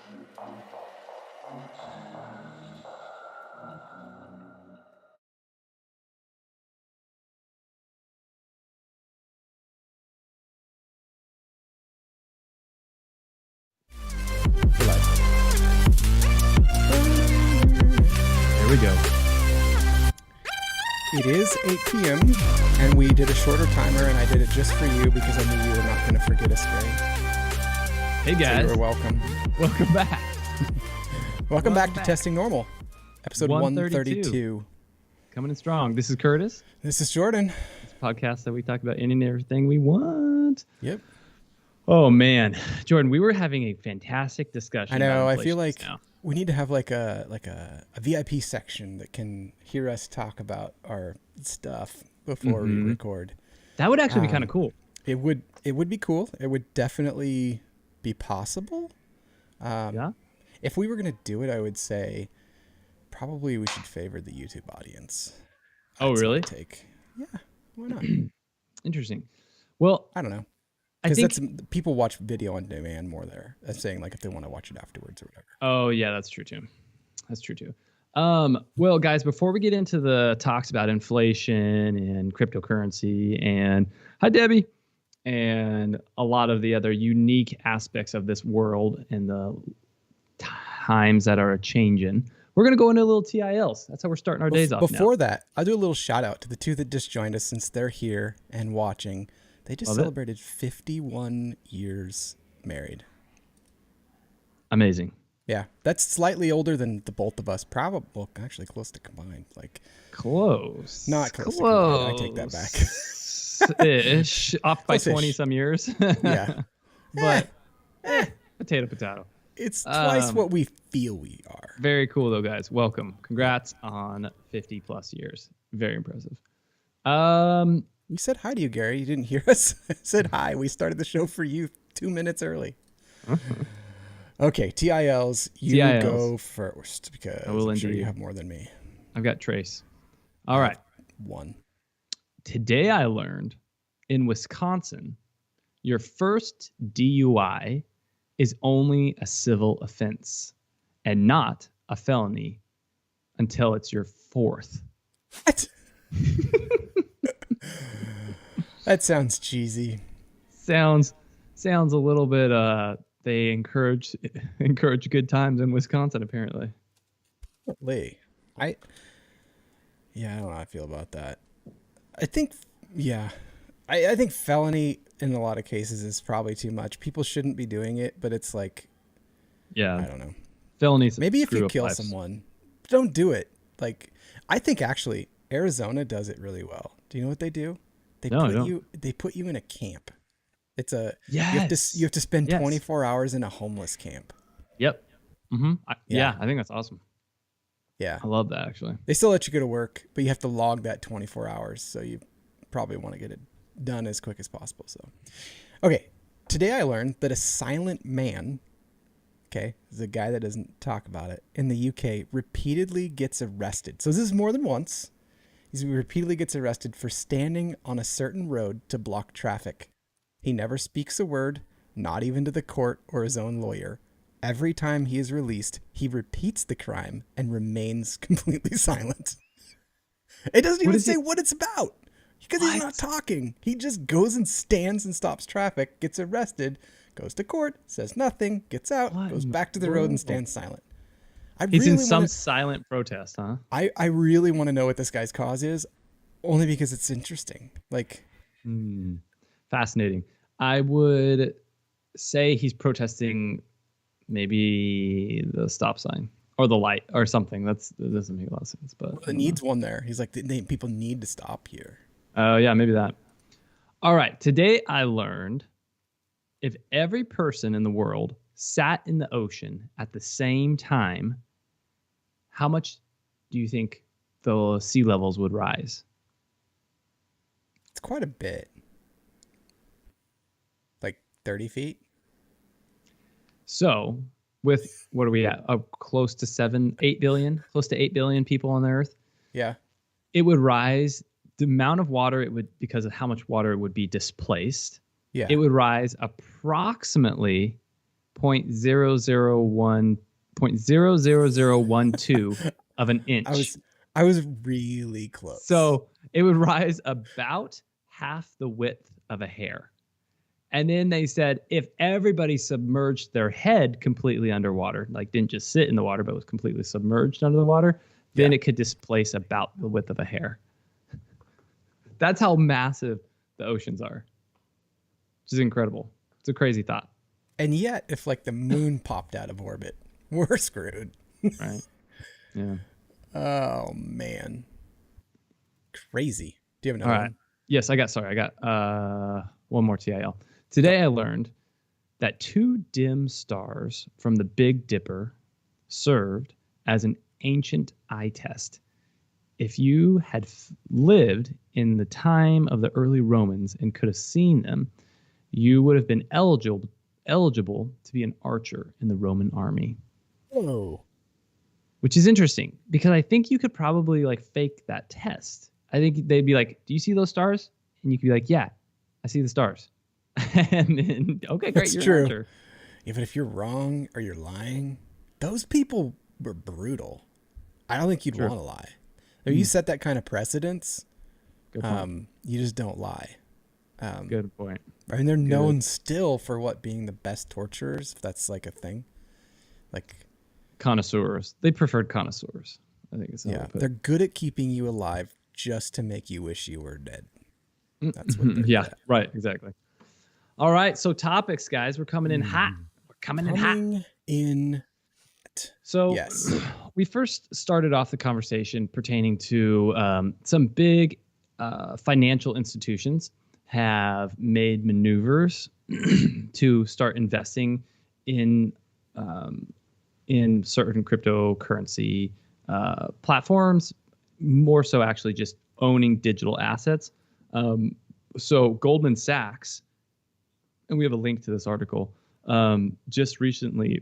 There we go. It is 8 p.m. and we did a shorter timer, and I did it just for you because I knew you were not going to forget us, Gary. Hey guys, so you're welcome. Welcome back. Welcome back to Testing Normal, episode 132. Coming in strong. This is Curtis. This is Jordan. It's a podcast that we talk about any and everything we want. Yep. Oh man, Jordan, we were having a fantastic discussion. I know. I feel like now. we need to have like a VIP section that can hear us talk about our stuff before we record. That would actually be kind of cool. It would be cool. It would definitely be possible. Yeah. If we were going to do it, I would say probably we should favor the YouTube audience. Oh, really? Yeah. Why not? Interesting. Well, I don't know. I Because think people watch video on demand more there. That's saying like if they want to watch it afterwards or whatever. Oh yeah, that's true too. Well, guys, before we get into the talks about inflation and cryptocurrency and hi Debbie, and a lot of the other unique aspects of this world and the times that are changing, we're gonna go into a little TILs. That's how we're starting our days off. Before that, I'll do a little shout out to the two that just joined us since they're here and watching. They just celebrated 51 years married. Amazing. Yeah, that's slightly older than the both of us. Probably, well, actually close to combined. Like close. Not close. To combined. I take that back. Ish. Off by 20 some years. Yeah. But potato. It's twice what we feel we are. Very cool though, guys. Welcome. Congrats on 50 plus years. Very impressive. We said hi to you, Gary. You didn't hear us. I said hi. We started the show for you 2 minutes early. Okay, TILs. You go first because I'm sure you have more than me. I've got Trace. All right. One. Today I learned in Wisconsin, your first DUI is only a civil offense and not a felony until it's your fourth. What? That sounds cheesy. Sounds a little bit they encourage good times in Wisconsin apparently. I don't know how I feel about that. I think I think felony in a lot of cases is probably too much. People shouldn't be doing it, but it's like I don't know. Felonies. Maybe if you kill someone, don't do it. Like I think actually Arizona does it really well. Do you know what they do? They put you in a camp. It's you have to spend 24 hours in a homeless camp. Yep. Mm-hmm. I think that's awesome. Yeah. I love that actually. They still let you go to work, but you have to log that 24 hours. So you probably want to get it done as quick as possible. So, okay. Today I learned that a silent man, is a guy that doesn't talk about it, in the UK repeatedly gets arrested. So this is more than once. He repeatedly gets arrested for standing on a certain road to block traffic. He never speaks a word, not even to the court or his own lawyer. Every time he is released, he repeats the crime and remains completely silent. It doesn't even say what it's about because he's not talking. He just goes and stands and stops traffic, gets arrested, goes to court, says nothing, gets out, goes back to the road and stands silent. He's in some silent protest, huh? I really want to know what this guy's cause is, only because it's interesting. Like, fascinating. I would say he's protesting maybe the stop sign or the light or something. That doesn't make a lot of sense. But it needs one there. He's like, people need to stop here. Oh, yeah, maybe that. All right. Today I learned if every person in the world sat in the ocean at the same time, how much do you think the sea levels would rise? It's quite a bit. Like 30 feet? So with, what are we at? Close to 8 billion people on the earth. Yeah. It would rise. The amount of water it would, because of how much water would be displaced. Yeah. It would rise approximately .00012 of an inch. I was really close. So it would rise about half the width of a hair. And then they said if everybody submerged their head completely underwater, like didn't just sit in the water, but was completely submerged under the water, then it could displace about the width of a hair. That's how massive the oceans are, which is incredible. It's a crazy thought. And yet, if like the moon popped out of orbit, we're screwed. Right. Yeah. Oh, man. Crazy. Do you have another All right. one? Yes, I got one more TIL. Today I learned that 2 dim stars from the Big Dipper served as an ancient eye test. If you had lived in the time of the early Romans and could have seen them, you would have been eligible to be an archer in the Roman army. Whoa. Which is interesting because I think you could probably like fake that test. I think they'd be like, "Do you see those stars?" And you could be like, "Yeah, I see the stars." And then, okay, great, That's you're true. an archer. Even if you're wrong or you're lying, those people were brutal. I don't think you'd want to lie. If you set that kind of precedence, Good point. you just don't lie. Good point. I mean, they're known still for being the best torturers, if that's like a thing. Like Connoisseurs. They preferred connoisseurs. I think it's they're good at keeping you alive just to make you wish you were dead. That's what they're good at. Right, exactly. All right, so topics, guys. We're coming in hot. We're coming in hot. So yes. We first started off the conversation pertaining to some big financial institutions have made maneuvers to start investing in certain cryptocurrency platforms, more so actually just owning digital assets. So Goldman Sachs, and we have a link to this article, just recently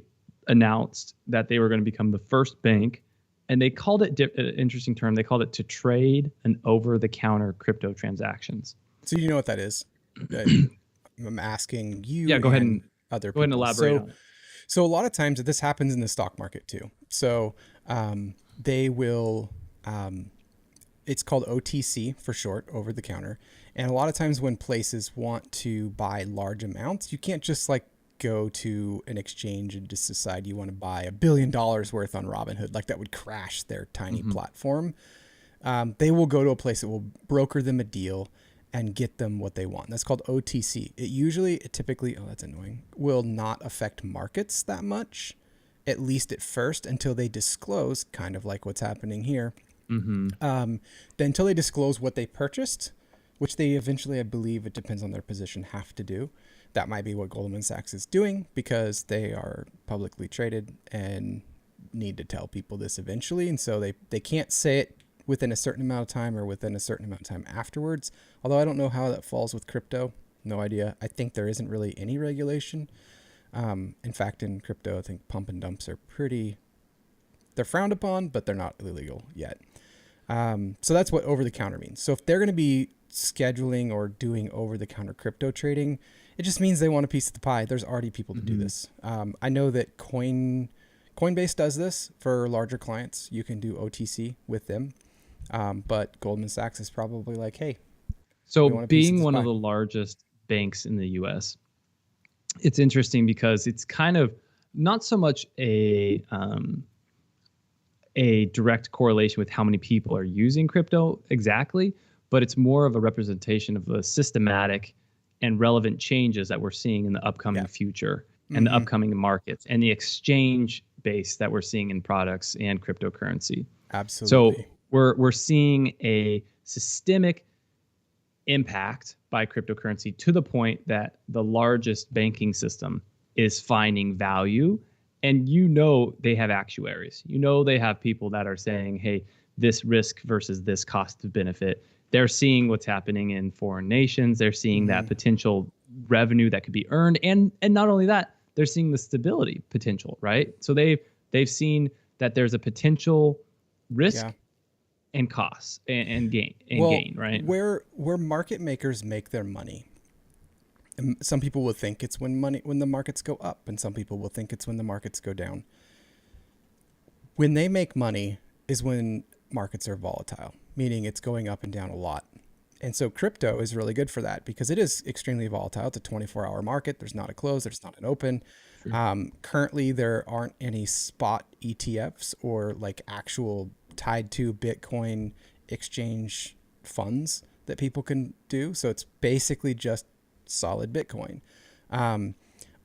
announced that they were going to become the first bank, and they called it an interesting term. They called it to trade an over-the-counter crypto transactions. So you know what that is? I'm asking you. Yeah, go ahead and other go ahead and elaborate on it. So a lot of times this happens in the stock market too. So they will. It's called OTC for short, over the counter. And a lot of times when places want to buy large amounts, you can't just like go to an exchange and just decide you want to buy $1 billion worth on Robinhood. Like that would crash their tiny platform. They will go to a place that will broker them a deal and get them what they want. That's called OTC. It typically, that's annoying, will not affect markets that much, at least at first, until they disclose, kind of like what's happening here. Then until they disclose what they purchased, which they eventually, I believe, it depends on their position, have to do. That might be what Goldman Sachs is doing because they are publicly traded and need to tell people this eventually. And so they can't say it within a certain amount of time or within a certain amount of time afterwards. Although I don't know how that falls with crypto. No idea. I think there isn't really any regulation. In fact, in crypto, I think pump and dumps are they're frowned upon, but they're not illegal yet. So that's what over-the-counter means. So if they're going to be scheduling or doing over-the-counter crypto trading, it just means they want a piece of the pie. There's already people to do this. I know that Coinbase does this for larger clients. You can do OTC with them. But Goldman Sachs is probably like, hey. So being one of the largest banks in the U.S., it's interesting because it's kind of not so much a direct correlation with how many people are using crypto exactly, but it's more of a representation of the systematic and relevant changes that we're seeing in the upcoming future and the upcoming markets and the exchange base that we're seeing in products and cryptocurrency. Absolutely. So we're seeing a systemic impact by cryptocurrency to the point that the largest banking system is finding value. And they have actuaries. They have people that are saying, hey, this risk versus this cost of benefit. They're seeing what's happening in foreign nations. They're seeing that potential revenue that could be earned. And not only that, they're seeing the stability potential, right? So they've seen that there's a potential risk and costs and gain, right? Where market makers make their money Some people will think it's when the markets go up, and some people will think it's when the markets go down. When they make money is when markets are volatile, meaning it's going up and down a lot. And so crypto is really good for that because it is extremely volatile. It's a 24-hour market. There's not a close. There's not an open. Sure. Currently, there aren't any spot ETFs or like actual tied to Bitcoin exchange funds that people can do. So it's basically just solid Bitcoin.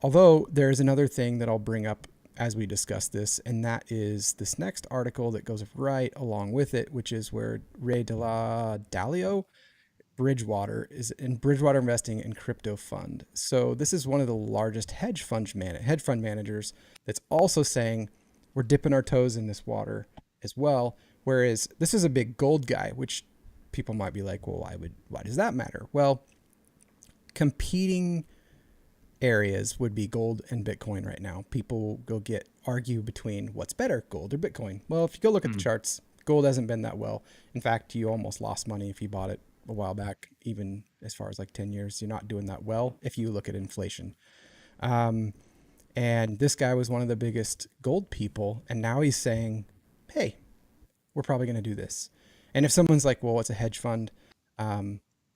Although there's another thing that I'll bring up as we discuss this, and that is this next article that goes right along with it, which is where Ray de la Dalio, Bridgewater, is in Bridgewater Investing and Crypto Fund. So this is one of the largest hedge fund managers that's also saying we're dipping our toes in this water as well. Whereas this is a big gold guy, which people might be like, well, why does that matter? Well, competing areas would be gold and Bitcoin right now. People go argue between what's better, gold or Bitcoin. Well, if you go look at the charts, gold hasn't been that well. In fact, you almost lost money if you bought it a while back, even as far as like 10 years. You're not doing that well if you look at inflation. And this guy was one of the biggest gold people, and now he's saying, hey, we're probably going to do this. And if someone's like, well, it's a hedge fund,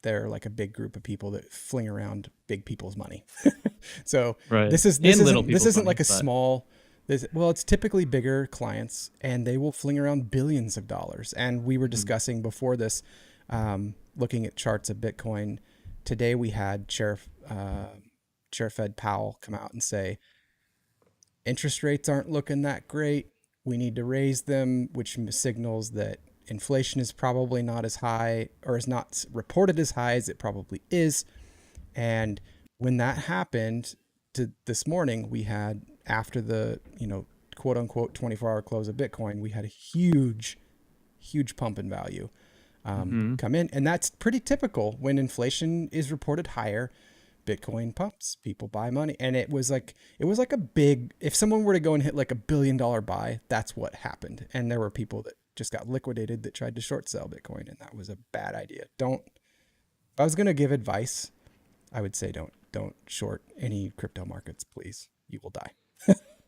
they're like a big group of people that fling around big people's money. So Right. this And little isn't people's like money, a small, well, it's typically bigger clients, and they will fling around billions of dollars. And we were discussing before this, looking at charts of Bitcoin. Today we had Chair Fed Powell come out and say, interest rates aren't looking that great. We need to raise them, which signals that inflation is probably not as high, or is not reported as high as it probably is. And when that happened this morning, we had, after the, quote unquote 24-hour close of Bitcoin, we had a huge pump in value come in. And that's pretty typical. When inflation is reported higher, Bitcoin pumps, people buy money. And it was like a big, if someone were to go and hit like $1 billion buy, that's what happened. And there were people that just got liquidated that tried to short sell Bitcoin, and that was a bad idea. If I was going to give advice, I would say don't short any crypto markets, please. You will die.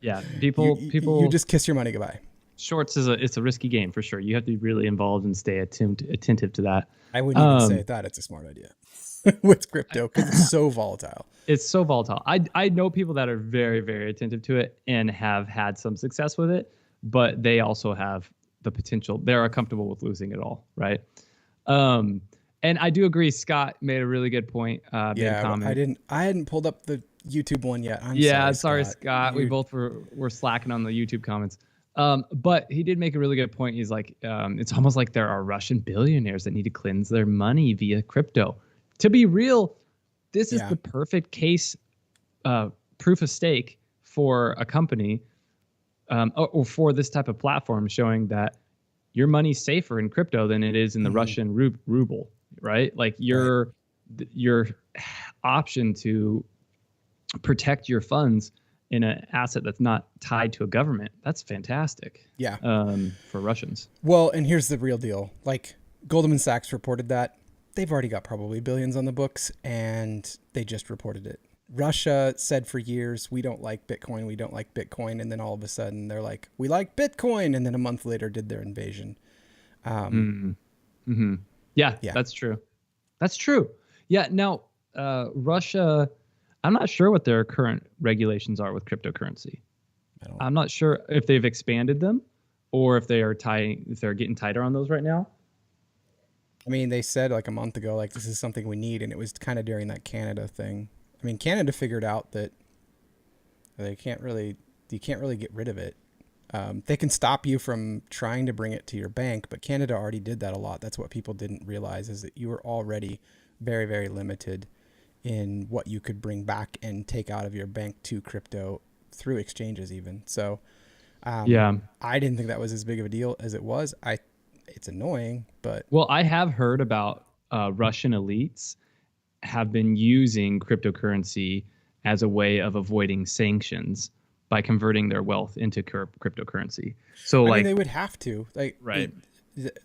Yeah, You just kiss your money goodbye. Shorts it's a risky game for sure. You have to be really involved and stay attentive to that. I wouldn't even say that it's a smart idea with crypto because it's so volatile. It's so volatile. I know people that are very, very attentive to it and have had some success with it, but they also have the potential. They're uncomfortable with losing it all, right? And I do agree. Scott made a really good point. I hadn't pulled up the YouTube one yet. I'm sorry, Scott. We both were slacking on the YouTube comments. But he did make a really good point. He's like, it's almost like there are Russian billionaires that need to cleanse their money via crypto. To be real, this is the perfect case, proof of stake for a company, or for this type of platform, showing that your money's safer in crypto than it is in the Russian ruble, right? Like your option to protect your funds in an asset that's not tied to a government, that's fantastic. Yeah. For Russians. Well, and here's the real deal. Like Goldman Sachs reported that they've already got probably billions on the books, and they just reported it. Russia said for years, we don't like Bitcoin. And then all of a sudden they're like, we like Bitcoin. And then a month later did their invasion. Yeah, that's true. That's true. Yeah. Now, Russia, I'm not sure what their current regulations are with cryptocurrency. I'm not sure if they've expanded them or if they're getting tighter on those right now. I mean, they said like a month ago, like this is something we need. And it was kind of during that Canada thing. I mean, Canada figured out that you can't really get rid of it. They can stop you from trying to bring it to your bank, but Canada already did that a lot. That's what people didn't realize, is that you were already very, very limited in what you could bring back and take out of your bank to crypto through exchanges even. So I didn't think that was as big of a deal as it was. It's annoying, but. Well, I have heard about Russian elites have been using cryptocurrency as a way of avoiding sanctions by converting their wealth into cryptocurrency. So I mean, they would have to, like, right.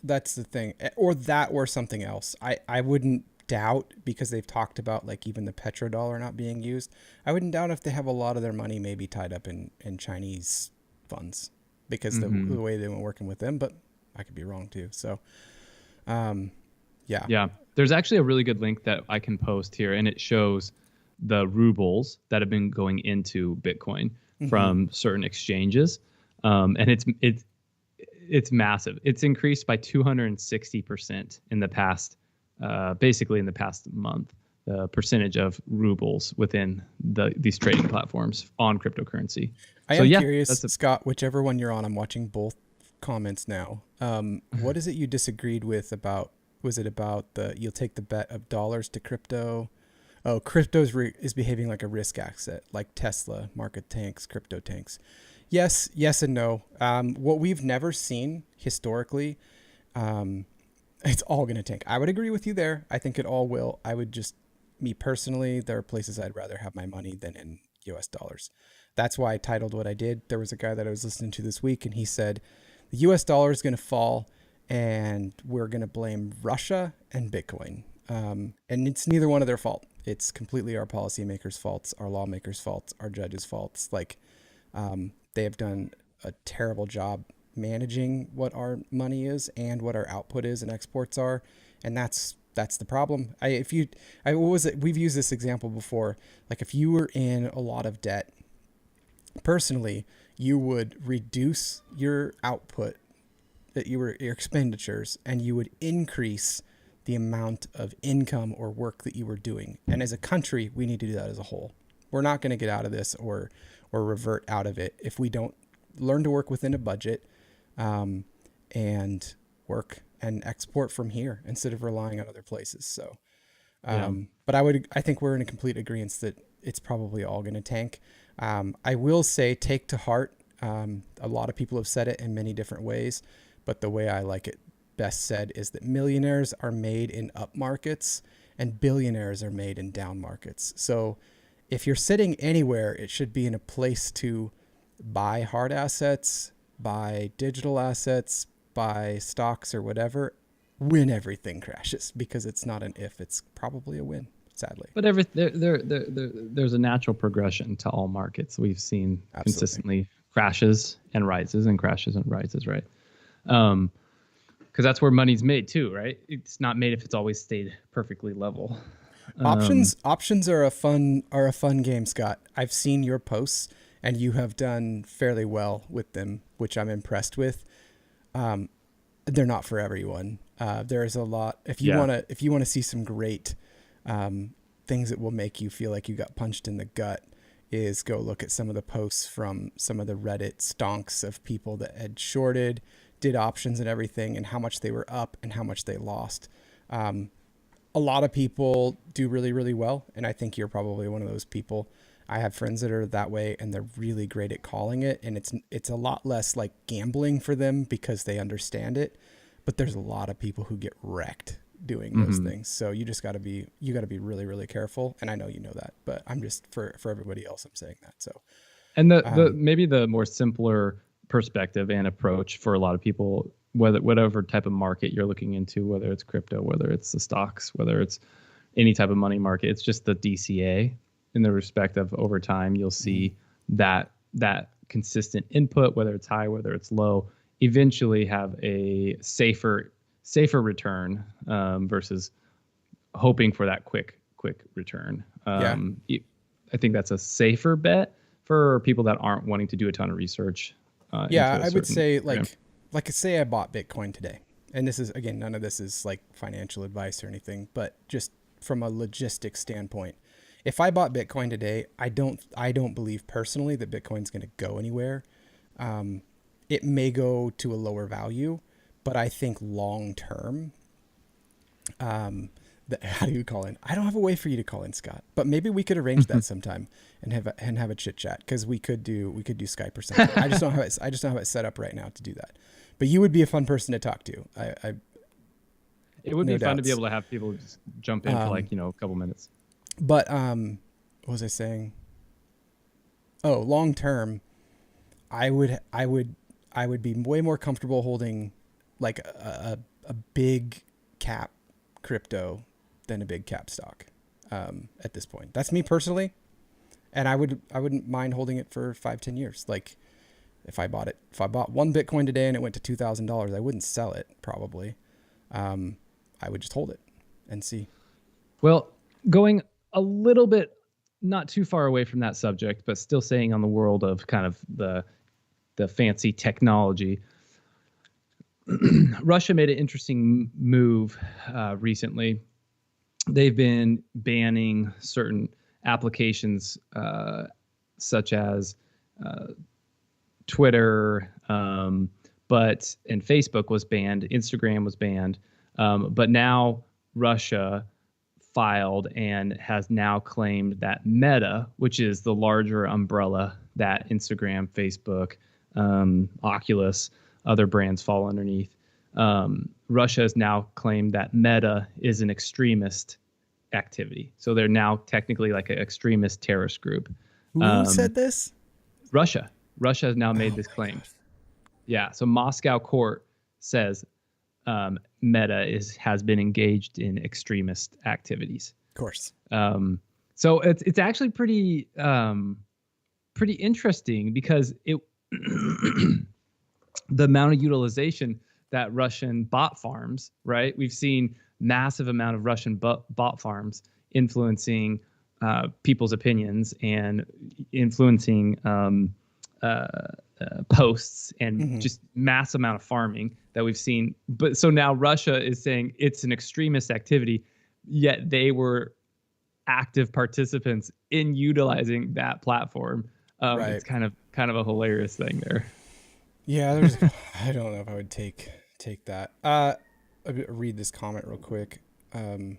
That's the thing, or something else. I wouldn't doubt, because they've talked about like even the petrodollar not being used, I wouldn't doubt if they have a lot of their money maybe tied up in Chinese funds, because the way they've been working with them, but I could be wrong too. So, yeah. Yeah. There's actually a really good link that I can post here, and it shows the rubles that have been going into Bitcoin from certain exchanges. And it's massive. It's increased by 260% in the past, basically in the past month, the percentage of rubles within these trading platforms on cryptocurrency. I am curious, Scott, whichever one you're on, I'm watching both comments now. What is it you disagreed with about? Was it about you'll take the bet of dollars to crypto? Oh, crypto is behaving like a risk asset, like Tesla, market tanks, crypto tanks. Yes and no. What we've never seen historically, it's all going to tank. I would agree with you there. I think it all will. Me personally, there are places I'd rather have my money than in US dollars. That's why I titled what I did. There was a guy that I was listening to this week, and he said, the US dollar is going to fall, and we're going to blame Russia and Bitcoin. And it's neither one of their fault. It's completely our policymakers' faults, our lawmakers' faults, our judges' faults. Like, they have done a terrible job managing what our money is and what our output is and exports are. And that's the problem. What was it? We've used this example before. Like, if you were in a lot of debt, personally, you would reduce your output, your expenditures, and you would increase the amount of income or work that you were doing. And as a country, we need to do that as a whole. We're not going to get out of this or revert out of it if we don't learn to work within a budget, and work and export from here instead of relying on other places. So, but I think we're in a complete agreement that it's probably all going to tank. I will say, take to heart. A lot of people have said it in many different ways, but the way I like it best said is that millionaires are made in up markets and billionaires are made in down markets. So if you're sitting anywhere, it should be in a place to buy hard assets, buy digital assets, buy stocks or whatever, when everything crashes, because it's not an if, it's probably a win, sadly. But there's a natural progression to all markets. We've seen consistently crashes and rises, right? Because that's where money's made too, right? It's not made if it's always stayed perfectly level. Options are a fun game, Scott. I've seen your posts, and you have done fairly well with them, which I'm impressed with. They're not for everyone. There is a lot. If you want to see some great things that will make you feel like you got punched in the gut, is go look at some of the posts from some of the Reddit stonks of people that had shorted, did options and everything, and how much they were up and how much they lost. A lot of people do really, really well, and I think you're probably one of those people. I have friends that are that way, and they're really great at calling it, and it's a lot less like gambling for them because they understand it. But there's a lot of people who get wrecked doing those things. So you got to be really, really careful. And I know you know that, but I'm just for everybody else, I'm saying that. So, and maybe the more simpler perspective and approach for a lot of people, whatever type of market you're looking into, whether it's crypto, whether it's the stocks, whether it's any type of money market, it's just the DCA. In the respect of over time, you'll see that consistent input, whether it's high, whether it's low, eventually have a safer return versus hoping for that quick return. I think that's a safer bet for people that aren't wanting to do a ton of research. I would say like say I bought Bitcoin today, and this is, again, none of this is like financial advice or anything, but just from a logistics standpoint. If I bought Bitcoin today, I don't believe personally that Bitcoin's going to go anywhere. It may go to a lower value, but I think long term, how do you call in? I don't have a way for you to call in, Scott, but maybe we could arrange that sometime and have a chit chat, because we could do Skype or something. I just don't have it set up right now to do that. But you would be a fun person to talk to. It would be fun to be able to have people just jump in for a couple minutes. But what was I saying? Oh, long term, I would be way more comfortable holding like a big cap crypto than a big cap stock at this point. That's me personally. And I wouldn't mind holding it for 5-10 years. Like if I bought one Bitcoin today and it went to $2,000, I wouldn't sell it probably. I would just hold it and see. Well, going a little bit, not too far away from that subject, but still staying on the world of kind of the fancy technology. Russia made an interesting move recently. They've been banning certain applications such as Twitter, and Facebook was banned, Instagram was banned, but now Russia filed and has now claimed that Meta, which is the larger umbrella that Instagram, Facebook, Oculus, other brands fall underneath. Russia has now claimed that Meta is an extremist activity. So they're now technically like an extremist terrorist group. Who said this? Russia. Russia has now made this claim. God. Yeah. So Moscow court says Meta has been engaged in extremist activities. Of course. So it's actually pretty interesting because the amount of utilization that Russian bot farms, right? We've seen massive amount of Russian bot farms influencing people's opinions and influencing posts and just mass amount of farming that we've seen. But so now Russia is saying it's an extremist activity, yet they were active participants in utilizing that platform. Right. It's kind of a hilarious thing there. Yeah, I don't know if I would take that. I'll read this comment real quick. I don't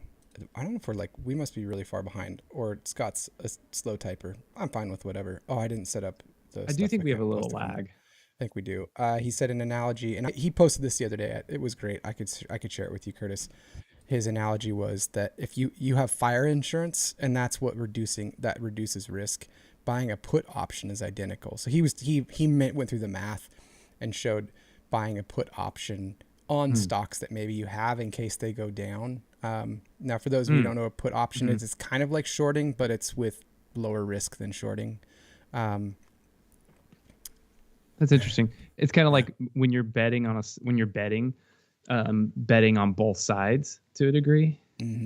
know if we must be really far behind, or Scott's a slow typer. I'm fine with whatever. Oh, I didn't set up the. I do think we have a little lag. I think we do. He said an analogy, and he posted this the other day. It was great. I could share it with you, Curtis. His analogy was that if you have fire insurance, and that's what reduces risk. Buying a put option is identical. So he went through the math and showed buying a put option on stocks that maybe you have in case they go down. Now, for those of you who don't know what a put option is, it's kind of like shorting, but it's with lower risk than shorting. That's interesting. It's kind of like when you're betting betting on both sides to a degree,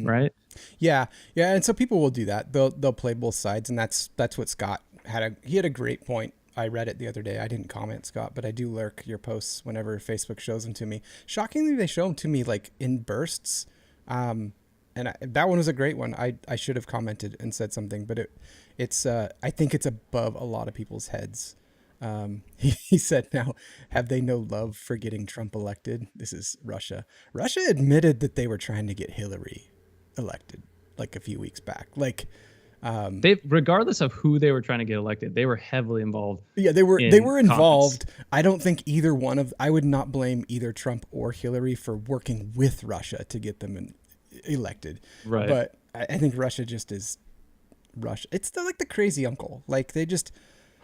right? Yeah. And so people will do that. They'll play both sides, and that's what Scott had. He had a great point. I read it the other day. I didn't comment, Scott, but I do lurk your posts whenever Facebook shows them to me. Shockingly, they show them to me like in bursts. And that one was a great one. I should have commented and said something, but it's I think it's above a lot of people's heads. He said, now, have they no love for getting Trump elected? This is Russia. Russia admitted that they were trying to get Hillary elected like a few weeks back. Like, they, regardless of who they were trying to get elected, they were heavily involved. Yeah, they were involved. I don't think I would not blame either Trump or Hillary for working with Russia to get them elected. Right. But I think Russia just is Russia. It's like the crazy uncle. Like they just,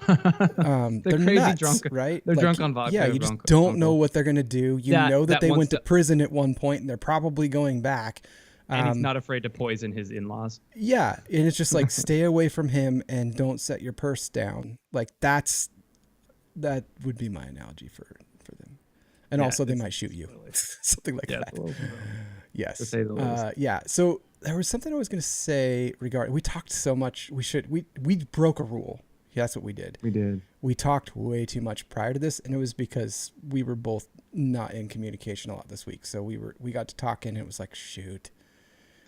they're crazy nuts, drunk, right? They're drunk on vodka. Yeah, you just don't know what they're going to do. You know that they went to prison at one point and they're probably going back. And he's not afraid to poison his in-laws. Yeah. And it's just like, stay away from him and don't set your purse down. Like that would be my analogy for them. And also they might shoot you. Something like that. Yes. To say the least. Yeah. So there was something I was going to say regarding, we talked so much. We broke a rule. Yeah, that's what we did. We did. We talked way too much prior to this, and it was because we were both not in communication a lot this week. So we got to talking, and it was like, shoot.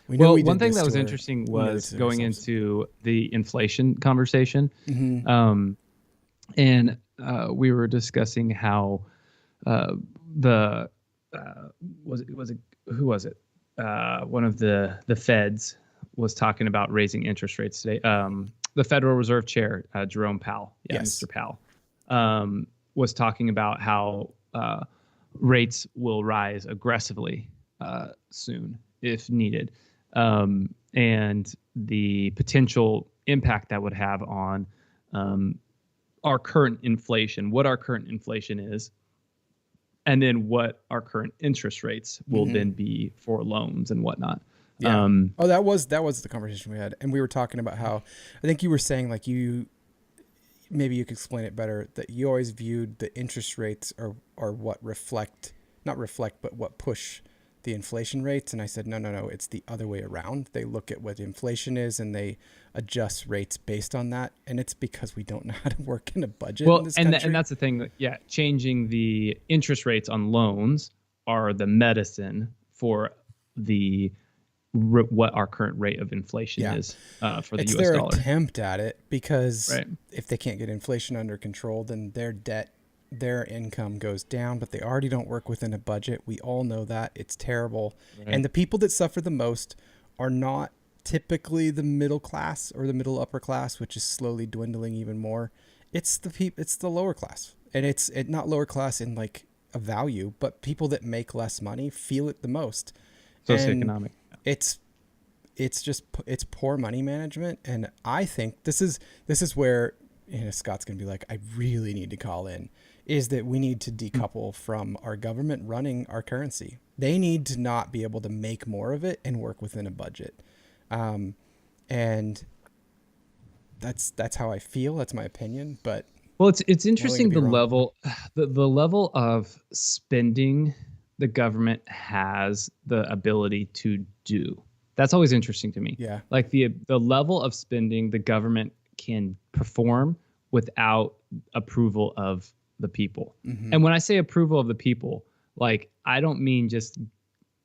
One thing that was interesting was going into the inflation conversation. Mm-hmm. And we were discussing how who was it? One of the feds was talking about raising interest rates today. The Federal Reserve Chair, Jerome Powell, yes. Mr. Powell, was talking about how rates will rise aggressively soon if needed, and the potential impact that would have on our current inflation, what our current inflation is, and then what our current interest rates will then be for loans and whatnot. Yeah. Oh, that was the conversation we had, and we were talking about how I think you were saying like maybe you could explain it better, that you always viewed the interest rates are what not reflect, but what push the inflation rates. And I said, no, it's the other way around. They look at what inflation is and they adjust rates based on that. And it's because we don't know how to work in a budget in this country. And that's the thing. Yeah. Changing the interest rates on loans are the medicine for what our current rate of inflation is for the it's US their dollar. attempt at it, because if they can't get inflation under control, then their income goes down, but they already don't work within a budget. We all know that. It's terrible. Right. And the people that suffer the most are not typically the middle class or the middle upper class, which is slowly dwindling even more. It's the lower class. And it's not lower class in like a value, but people that make less money feel it the most. Socioeconomic. It's poor money management. And I think this is where, Scott's going to be like, I really need to call in, is that we need to decouple from our government running our currency. They need to not be able to make more of it and work within a budget. And that's how I feel. That's my opinion. But well, it's interesting the level of spending the government has the ability to do. That's always interesting to me. Yeah. Like the level of spending the government can perform without approval of the people. Mm-hmm. And when I say approval of the people, like, I don't mean just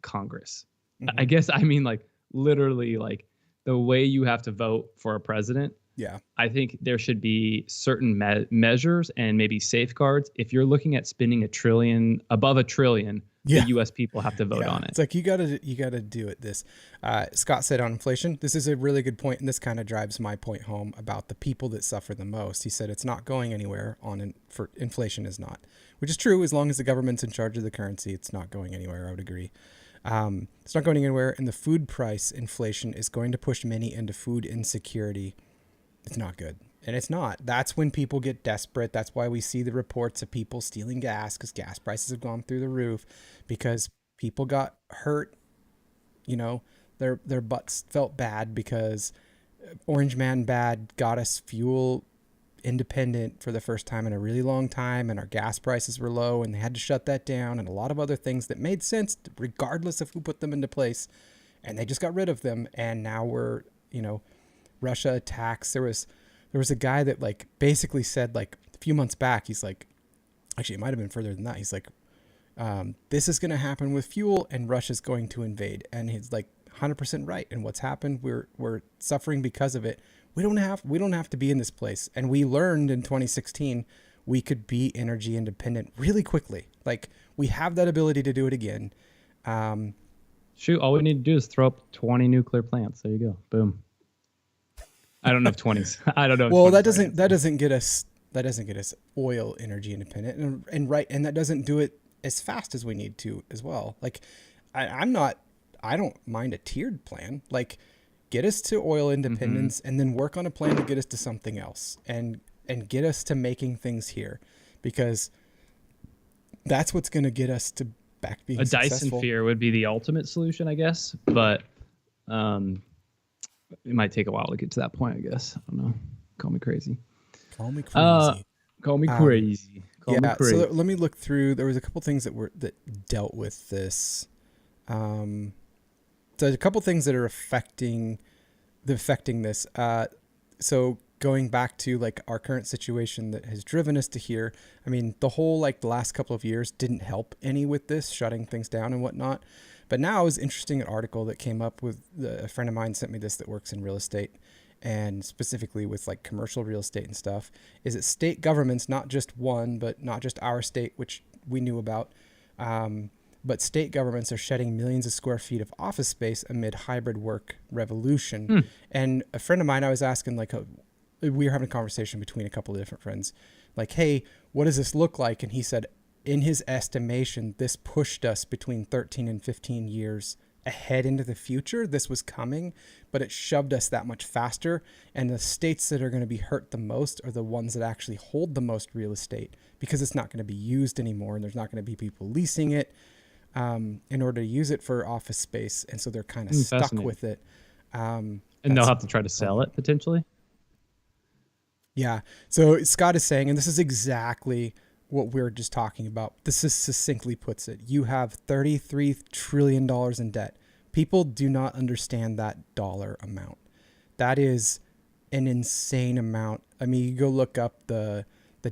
Congress. Mm-hmm. I guess I mean like literally like the way you have to vote for a president. Yeah. I think there should be certain measures and maybe safeguards. If you're looking at spending above a trillion, the U.S. people have to vote on it. It's like you gotta do it. This Scott said on inflation. This is a really good point, and this kind of drives my point home about the people that suffer the most. He said it's not going anywhere for inflation is not, which is true. As long as the government's in charge of the currency, it's not going anywhere. I would agree. It's not going anywhere, and the food price inflation is going to push many into food insecurity. It's not good. And it's not. That's when people get desperate. That's why we see the reports of people stealing gas, because gas prices have gone through the roof, because people got hurt. Their butts felt bad because Orange Man Bad got us fuel independent for the first time in a really long time, and our gas prices were low, and they had to shut that down, and a lot of other things that made sense regardless of who put them into place, and they just got rid of them. And now we're, Russia attacks. There was a guy that like basically said like a few months back, he's like, actually it might have been further than that. He's like, this is going to happen with fuel and Russia's going to invade. And he's like 100% right. And what's happened, we're suffering because of it. We don't have to be in this place. And we learned in 2016, we could be energy independent really quickly. Like, we have that ability to do it again. Shoot, all we need to do is throw up 20 nuclear plants. There you go. Boom. I don't know if 20s. I don't know. Well, that doesn't get us oil energy independent, and that doesn't do it as fast as we need to as well. Like, I don't mind a tiered plan. Like, get us to oil independence, and then work on a plan to get us to something else, and get us to making things here, because that's what's going to get us to back being successful. Dyson sphere would be the ultimate solution, I guess, but it might take a while to get to that point, I guess. I don't know. Call me crazy. Call me crazy. Call me crazy. Call me crazy. So let me look through. There was a couple things that dealt with this. So a couple things that are affecting this. So going back to like our current situation that has driven us to here. I mean, the whole like the last couple of years didn't help any with this, shutting things down and whatnot. But now it was interesting, an article that came up with a friend of mine sent me this that works in real estate, and specifically with like commercial real estate and stuff, is that state governments, not just one, but not just our state, which we knew about, but state governments are shedding millions of square feet of office space amid hybrid work revolution. And a friend of mine, I was asking, like, we were having a conversation between a couple of different friends, like, hey, what does this look like? And he said, in his estimation, this pushed us between 13 and 15 years ahead into the future. This was coming, but it shoved us that much faster. And the states that are going to be hurt the most are the ones that actually hold the most real estate, because it's not going to be used anymore, and there's not going to be people leasing it. in order to use it for office space, and so they're kind of stuck with it. And they'll have to try to sell it potentially. Yeah. So Scott is saying, and this is exactly what we're just talking about. This is succinctly puts it. You have $33 trillion in debt. People do not understand that dollar amount. That is an insane amount. I mean, you go look up the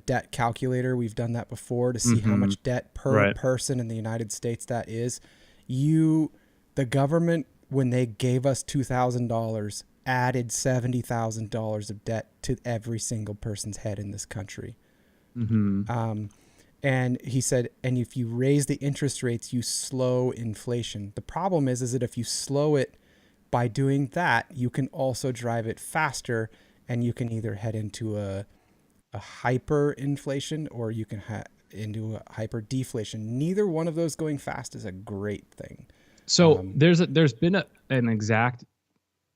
debt calculator. We've done that before to see how much debt per person in the United States that is. The government, when they gave us $2,000, added $70,000 of debt to every single person's head in this country. And he said, and if you raise the interest rates, you slow inflation. The problem is that if you slow it by doing that, you can also drive it faster, and you can either head into a hyperinflation or you can into a hyper deflation. Neither one of those going fast is a great thing. So there's been an exact,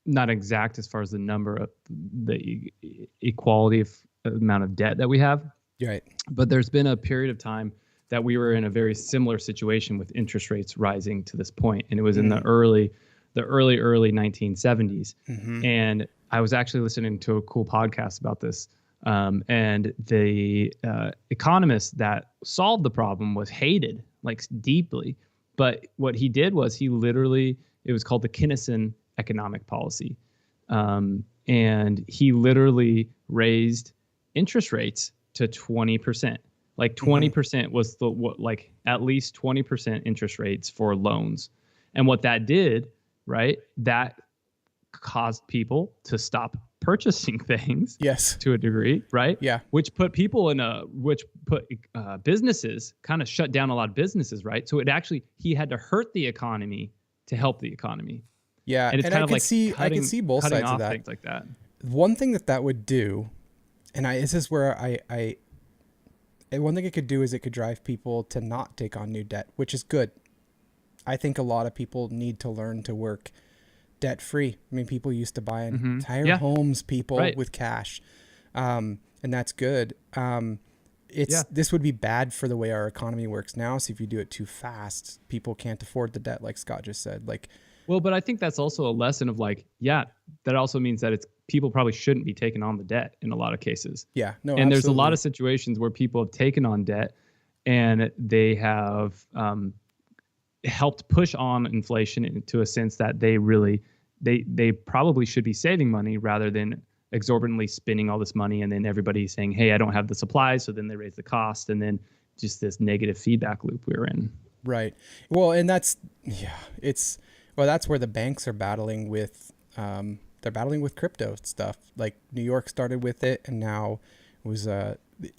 not exact as far as the number of the equality of amount of debt that we have. Right. But there's been a period of time that we were in a very similar situation with interest rates rising to this point, and it was in the early 1970s. And I was actually listening to a cool podcast about this. And the economist that solved the problem was hated like deeply. But what he did was it was called the Keynesian economic policy. And he literally raised interest rates to 20%. Like 20% was at least 20% interest rates for loans. And what that did, right, that caused people to stop purchasing things, yes, to a degree, right? Yeah. Which put businesses, kind of shut down a lot of businesses, right? So he had to hurt the economy to help the economy. Yeah, and it's kind of like I can see both sides of that. Things like that. One thing that would do, and this is where one thing it could do is it could drive people to not take on new debt, which is good. I think a lot of people need to learn to work debt free. I mean, people used to buy entire homes, with cash, and that's good. This would be bad for the way our economy works now. So if you do it too fast, people can't afford the debt, like Scott just said. But I think that's also a lesson of that also means that people probably shouldn't be taking on the debt in a lot of cases. Yeah, no, and there's a lot of situations where people have taken on debt and they have helped push on inflation into a sense that they probably should be saving money rather than exorbitantly spending all this money, and then everybody saying, hey, I don't have the supplies, so then they raise the cost, and then just this negative feedback loop we're in. Right. Well, and that's where the banks are battling with crypto stuff. Like New York started with it, and now was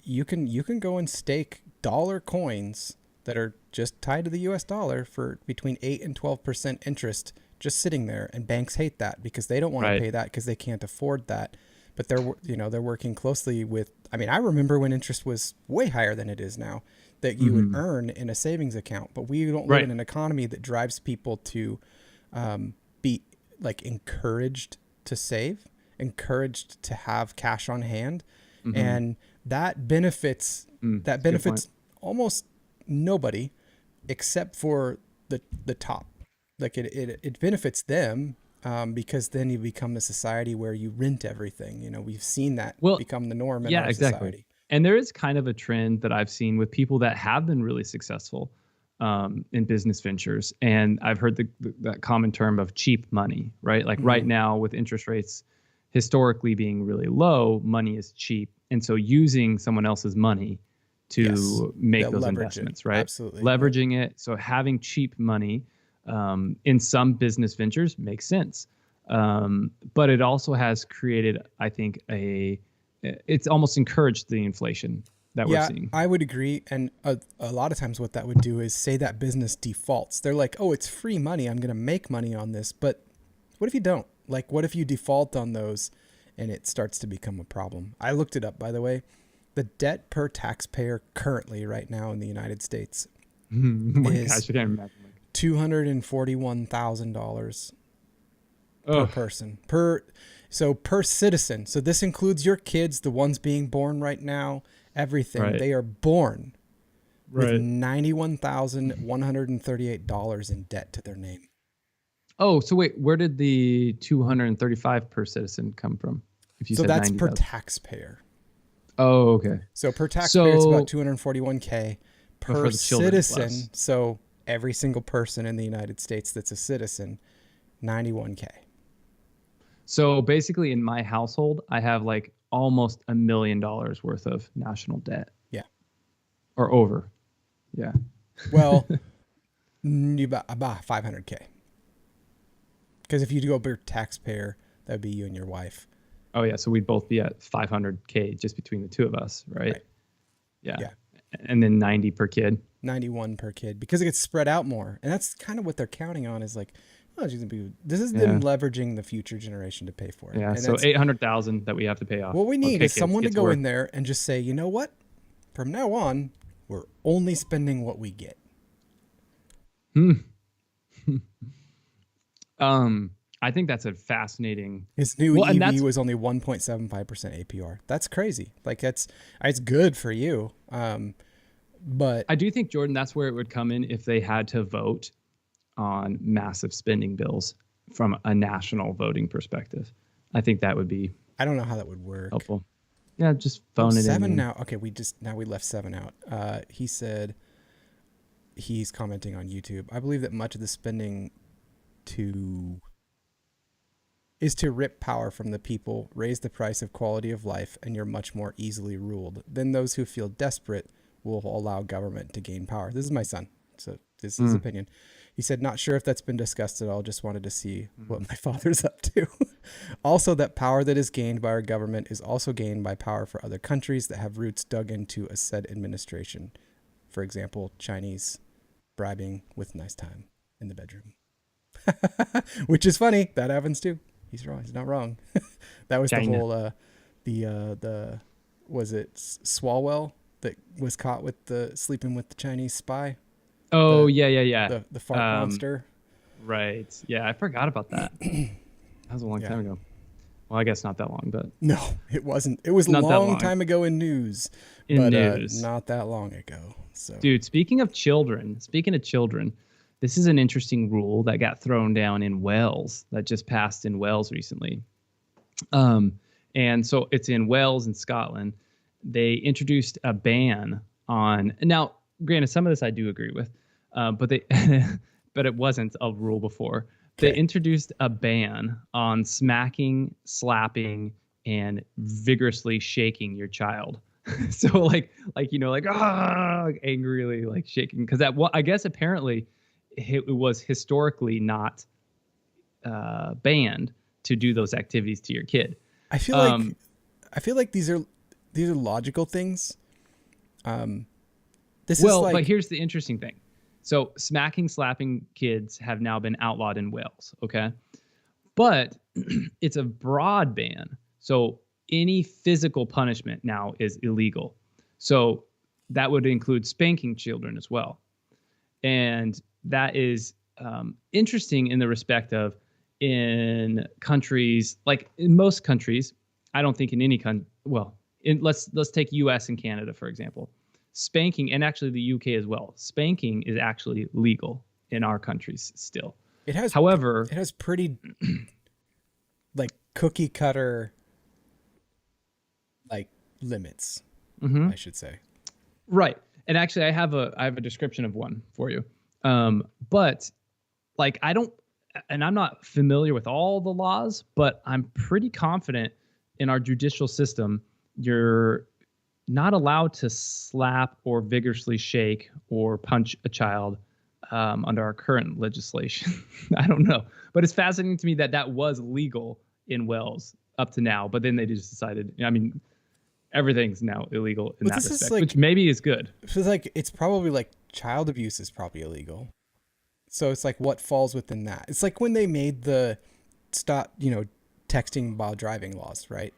you can go and stake dollar coins that are just tied to the US dollar for between 8 and 12% interest, just sitting there, and banks hate that because they don't want to pay that because they can't afford that. But they're working closely with, I mean, I remember when interest was way higher than it is now that you would earn in a savings account, but we don't live in an economy that drives people to be encouraged to save, encouraged to have cash on hand. And that benefits almost nobody except for the top. It benefits them because then you become a society where you rent everything. We've seen that become the norm in our society. And there is kind of a trend that I've seen with people that have been really successful in business ventures. And I've heard that common term of cheap money, right? Like right now with interest rates historically being really low, money is cheap. And so using someone else's money to make those investments, right? Absolutely. Leveraging it. So having cheap money in some business ventures makes sense. But it also has created, I think, it's almost encouraged the inflation that we're seeing. I would agree. And a lot of times what that would do is say that business defaults. They're like, oh, it's free money, I'm going to make money on this. But what if you don't? Like, what if you default on those and it starts to become a problem? I looked it up, by the way. The debt per taxpayer currently right now in the United States is $241,000 per person, per citizen. So this includes your kids, the ones being born right now, everything. They are born with Right. $91,138 in debt to their name. Oh, so wait, where did the 235 per citizen come from? If you So said that's per 90,000. taxpayer. Oh, okay. So per taxpayer, it's about So, 241K but per for the children, it's less. citizen. So every single person in the United States that's a citizen, 91K. So basically, in my household, I have like almost $1 million worth of national debt Yeah. or over. Yeah. Well, about 500K. Because if you go per taxpayer, that would be you and your wife. Oh yeah. So we'd both be at 500K just between the two of us, right? Right. Yeah. Yeah. And then 90 per kid. 91 per kid because it gets spread out more. And that's kind of what they're counting on is like, oh, this is Yeah. them leveraging the future generation to pay for it. Yeah. And So 800,000 that we have to pay off. what we need Okay, is kids, someone to get go work. in there and just say, you know what? From now on, we're only spending what we get. I think that's a fascinating. His new Well, and EV that's was only 1.75% APR. That's crazy. Like it's good for you. But I do think, Jordan, that's where it would come in if they had to vote on massive spending bills from a national voting perspective. I think that would be I don't know how that would work. helpful. Yeah, just phone it Seven in. now. Okay, we left 7 out. He said he's commenting on YouTube. I believe that much of the spending is to rip power from the people, raise the price of quality of life, and you're much more easily ruled. Then those who feel desperate will allow government to gain power. This is my son, so this is his opinion. He said, not sure if that's been discussed at all. Just wanted to see what my father's up to. Also, that power that is gained by our government is also gained by power for other countries that have roots dug into a said administration. For example, Chinese bribing with nice time in the bedroom. Which is funny. That happens too. He's wrong. He's not wrong. That was China. the whole, was it Swalwell that was caught with sleeping with the Chinese spy? Oh, yeah. The fart monster. Right. Yeah, I forgot about that. That was a long time ago. Well, I guess not that long, but No, it wasn't. It was a Not that long long. time ago in news. news. Not that long ago. So Dude, speaking of children, this is an interesting rule that got thrown down in Wales that just passed in Wales recently. And so it's in Wales and Scotland. They introduced a ban on, now, granted, some of this I do agree with, but but it wasn't a rule before. They introduced a ban on smacking, slapping, and vigorously shaking your child. So like angrily like shaking, because I guess apparently it was historically not banned to do those activities to your kid. I feel like these are logical things. This is like, but here's the interesting thing. So smacking, slapping kids have now been outlawed in Wales, okay? But it's a broad ban. So any physical punishment now is illegal. So that would include spanking children as well. And that is interesting in the respect of, in countries, like in most countries, I don't think in any let's take US and Canada, for example. Spanking, and actually the UK as well, spanking is actually legal in our countries still. However, it has pretty like cookie cutter like limits, I should say. Right. And actually I have a description of one for you. But like I'm not familiar with all the laws, but I'm pretty confident in our judicial system, you're not allowed to slap or vigorously shake or punch a child under our current legislation. I don't know. But it's fascinating to me that was legal in Wales up to now. But then they just decided, everything's now illegal in that respect, which maybe is good. So it's probably like child abuse is probably illegal. So it's like what falls within that. It's like when they made the stop, texting while driving laws, right?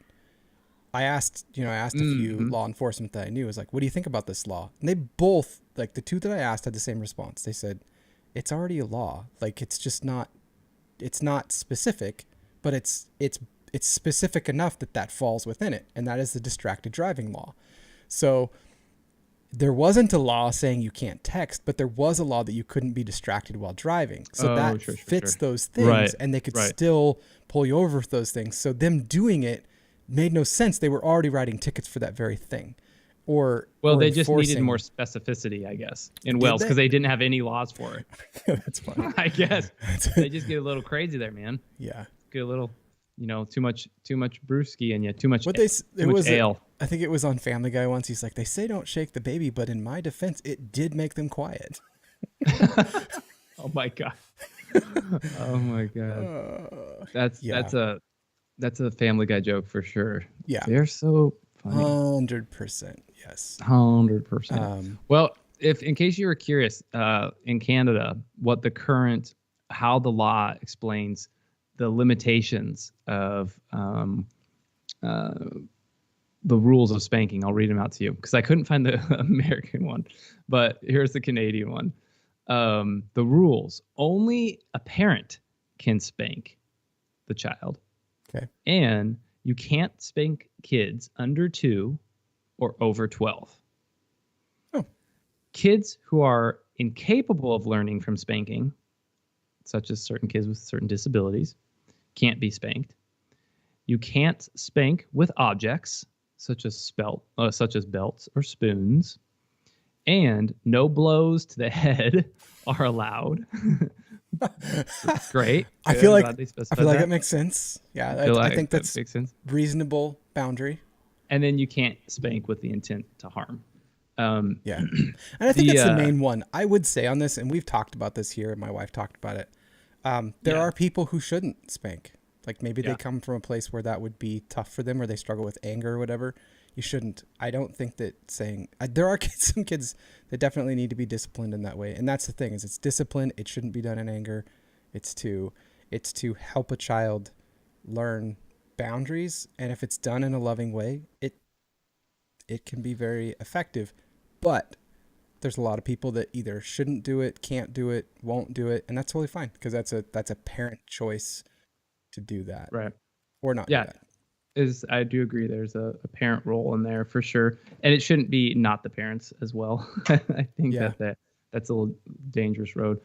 I asked a few law enforcement that I knew. I was like, what do you think about this law? And they both, like the two that I asked, had the same response. They said, it's already a law. Like it's not specific, but it's specific enough that falls within it. And that is the distracted driving law. So there wasn't a law saying you can't text, but there was a law that you couldn't be distracted while driving. So that fits those things, Right. and they could Right. still pull you over for those things. So them doing it made no sense. They were already writing tickets for that very thing, or Well, or they just needed enforcing. more specificity, I guess, in Did Wales they? because they didn't have any laws for it. That's funny. I guess they just get a little crazy there, man. Yeah. Get a little, too much brewski and too much What they too much ale. I think it was on Family Guy once. He's like, they say don't shake the baby, but in my defense, it did make them quiet. Oh my god. Oh my god. That's a Family Guy joke for sure. Yeah. They're so funny. 100%. Yes. 100%. Well, if in case you were curious, in Canada, how the law explains the limitations of the rules of spanking, I'll read them out to you because I couldn't find the American one, but here's the Canadian one. The rules: only a parent can spank the child. Okay. And you can't spank kids under 2 or over 12. Oh. Kids who are incapable of learning from spanking, such as certain kids with certain disabilities, can't be spanked. You can't spank with objects such as belts or spoons, and no blows to the head are allowed. Great. I feel like that it makes sense. Yeah, I think that's makes sense. Reasonable boundary. And then you can't spank with the intent to harm. Yeah, and I think that's the main one I would say on this, and we've talked about this here, and my wife talked about it. There are people who shouldn't spank. Like maybe they come from a place where that would be tough for them, or they struggle with anger or whatever. You shouldn't. I don't think that saying there are some kids that definitely need to be disciplined in that way, and that's the thing is it's discipline. It shouldn't be done in anger. It's to help a child learn boundaries, and if it's done in a loving way, it can be very effective. But there's a lot of people that either shouldn't do it, can't do it, won't do it, and that's totally fine because that's a parent choice to do that, right, or not. Yeah, do that. I do agree. There's a parent role in there for sure, and it shouldn't be not the parents as well. I think that's a little dangerous road.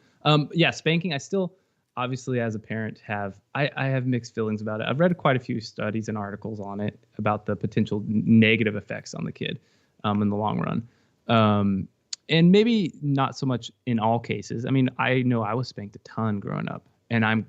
Spanking. I still, obviously, as a parent, I have mixed feelings about it. I've read quite a few studies and articles on it about the potential negative effects on the kid in the long run. And maybe not so much in all cases. I mean, I know I was spanked a ton growing up, and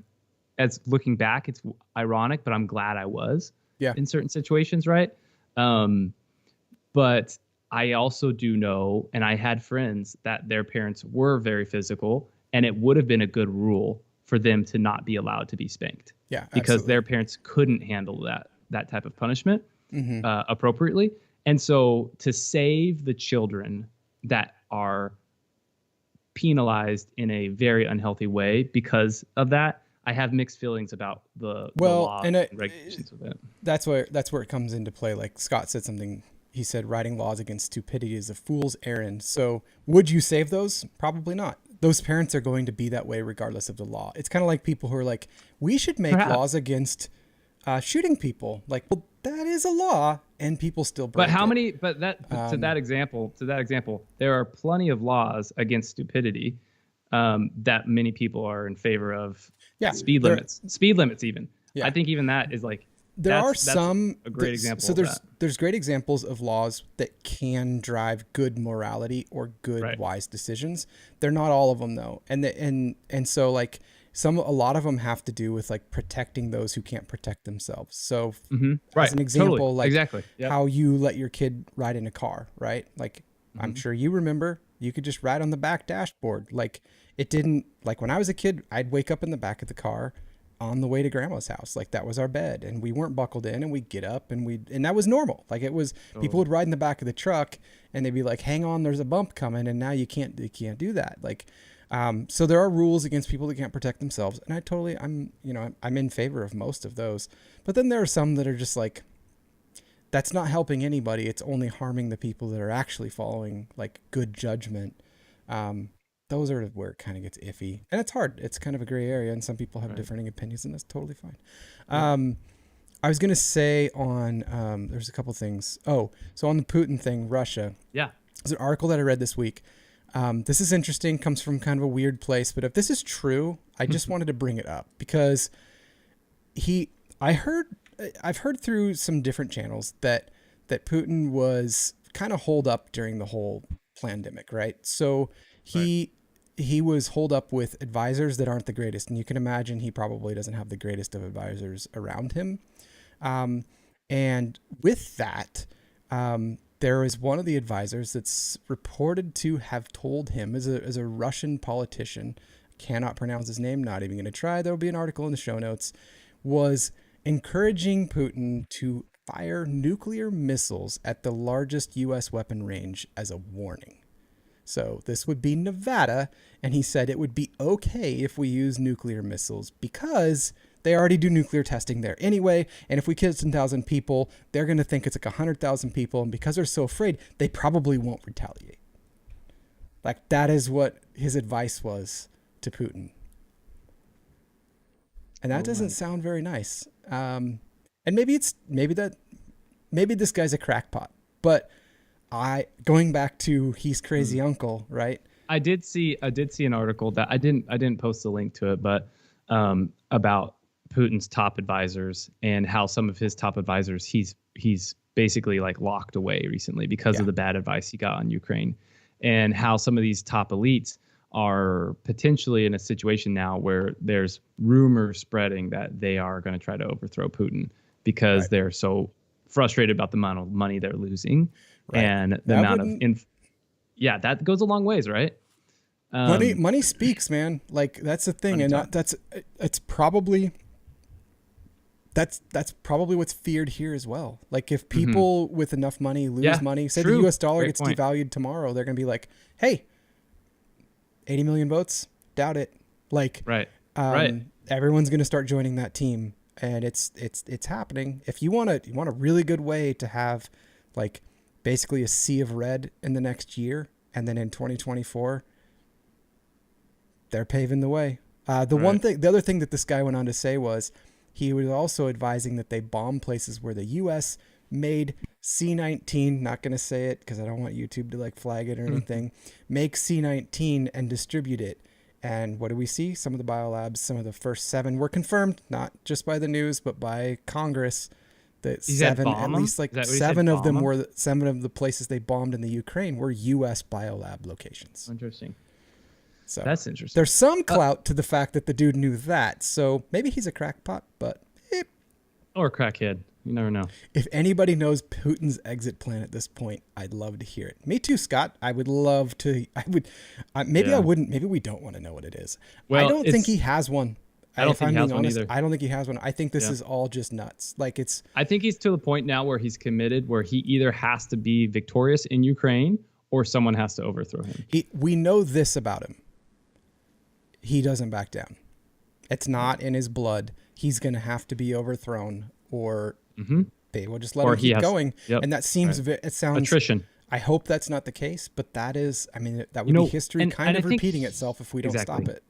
as looking back, it's ironic, but I'm glad I was in certain situations, right? But I also do know, and I had friends that their parents were very physical, and it would have been a good rule for them to not be allowed to be spanked. Yeah, because their parents couldn't handle that type of punishment appropriately. And so to save the children that are penalized in a very unhealthy way because of that, I have mixed feelings about the law and regulations of it. That's where it comes into play. Like Scott said something. He said writing laws against stupidity is a fool's errand. So would you save those? Probably not. Those parents are going to be that way regardless of the law. It's kind of like people who are like, we should make laws against shooting people. Like, well, that is a law, and people still break it. To that example, there are plenty of laws against stupidity that many people are in favor of. Yeah, speed limits even. Yeah. I think even that is like that's a great example. So there's great examples of laws that can drive good morality or good wise decisions. They're not all of them though, and so like a lot of them have to do with like protecting those who can't protect themselves. So as an example, how you let your kid ride in a car, right? Like I'm sure you remember, you could just ride on the back dashboard. Like it didn't, like when I was a kid, I'd wake up in the back of the car on the way to grandma's house. Like that was our bed, and we weren't buckled in, and we'd get up and that was normal. Like it was, people would ride in the back of the truck and they'd be like, hang on, there's a bump coming. And now you can't do that. Like, so there are rules against people that can't protect themselves. And I'm in favor of most of those, but then there are some that are just like, that's not helping anybody. It's only harming the people that are actually following like good judgment. Those are where it kind of gets iffy, and it's hard. It's kind of a gray area, and some people have differing opinions, and that's totally fine. I was going to say on, there's a couple things. Oh, so on the Putin thing, Russia. Yeah. There's an article that I read this week. This is interesting, comes from kind of a weird place, but if this is true, I just wanted to bring it up because I've heard through some different channels that Putin was kind of holed up during the whole pandemic, right? So he was holed up with advisors that aren't the greatest, and you can imagine he probably doesn't have the greatest of advisors around him. And with that, there is one of the advisors that's reported to have told him as a Russian politician, cannot pronounce his name, not even going to try. There'll be an article in the show notes, was encouraging Putin to fire nuclear missiles at the largest U.S. weapon range as a warning. So this would be Nevada, and he said it would be okay if we use nuclear missiles because they already do nuclear testing there anyway, and if we kill 10,000 people, they're going to think it's like 100,000 people, and because they're so afraid, they probably won't retaliate. Like, that is what his advice was to Putin. And that doesn't sound very nice. And maybe this guy's a crackpot, but going back to he's crazy uncle, right? I did see an article that I didn't post the link to it, but about Putin's top advisors and how some of his top advisors he's basically like locked away recently because of the bad advice he got on Ukraine, and how some of these top elites are potentially in a situation now where there's rumors spreading that they are going to try to overthrow Putin because they're so frustrated about the amount of money they're losing and the amount of that goes a long ways, right? Money speaks, man. Like, that's the thing, and that's probably what's feared here as well. Like, if people with enough money lose money, say the U.S. dollar gets devalued tomorrow, they're going to be like, "Hey, 80 million votes? Doubt it." Like, everyone's going to start joining that team, and it's happening. If you want a really good way to have like basically a sea of red in the next year, and then in 2024. They're paving the way. The other thing that this guy went on to say was he was also advising that they bomb places where the U.S. made C-19. Not going to say it because I don't want YouTube to like flag it or anything. Make C-19 and distribute it. And what do we see? Some of the biolabs, some of the first 7 were confirmed, not just by the news, but by Congress. That 7, at least like 7 of them were 7 of the places they bombed in the Ukraine were U.S. biolab locations. Interesting. So that's interesting. There's some clout to the fact that the dude knew that. So maybe he's a crackpot, but or a crackhead. You never know. If anybody knows Putin's exit plan at this point, I'd love to hear it. Me too, Scott. I would love to. I wouldn't. Maybe we don't want to know what it is. Well, I don't think he has one. I don't think he has one either. I don't think he has one. I think this is all just nuts. Like, I think he's to the point now where he's committed, where he either has to be victorious in Ukraine or someone has to overthrow him. We know this about him. He doesn't back down. It's not in his blood. He's going to have to be overthrown, or they will just let him keep going. And that seems, it sounds attrition. I hope that's not the case, but that is, I mean, that would be history kind of repeating itself if we don't stop it.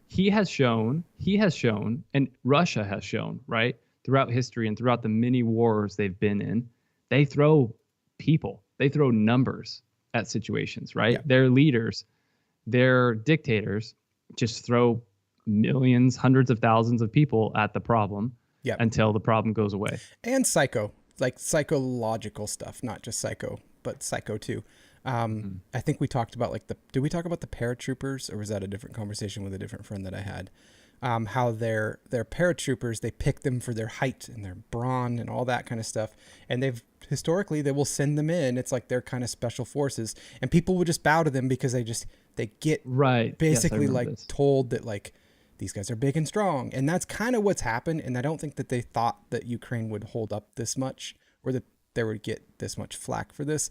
He has shown, and Russia has shown, right, throughout history and throughout the many wars they've been in, they throw people, they throw numbers at situations, right? Yeah. Their leaders, their dictators, just throw millions, hundreds of thousands of people at the problem until the problem goes away. And psychological stuff, not just psycho, but psycho too. I think we talked about did we talk about the paratroopers, or was that a different conversation with a different friend that I had? How they're paratroopers, they pick them for their height and their brawn and all that kind of stuff. And historically, they will send them in. It's like they're kind of special forces, and people will just bow to them because they get basically told that like these guys are big and strong. And that's kind of what's happened. And I don't think that they thought that Ukraine would hold up this much, or that they would get this much flack for this.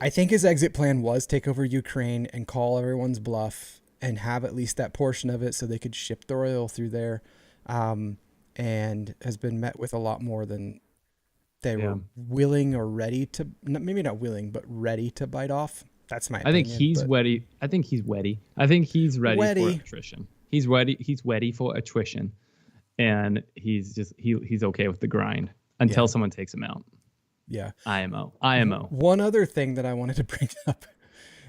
I think his exit plan was take over Ukraine and call everyone's bluff and have at least that portion of it so they could ship the oil through there, and has been met with a lot more than they were willing or ready to, maybe not willing, but ready to bite off. That's my opinion. I think he's ready. I think he's ready for attrition. He's ready for attrition, and he's okay with the grind until someone takes him out. Yeah. IMO. One other thing that I wanted to bring up.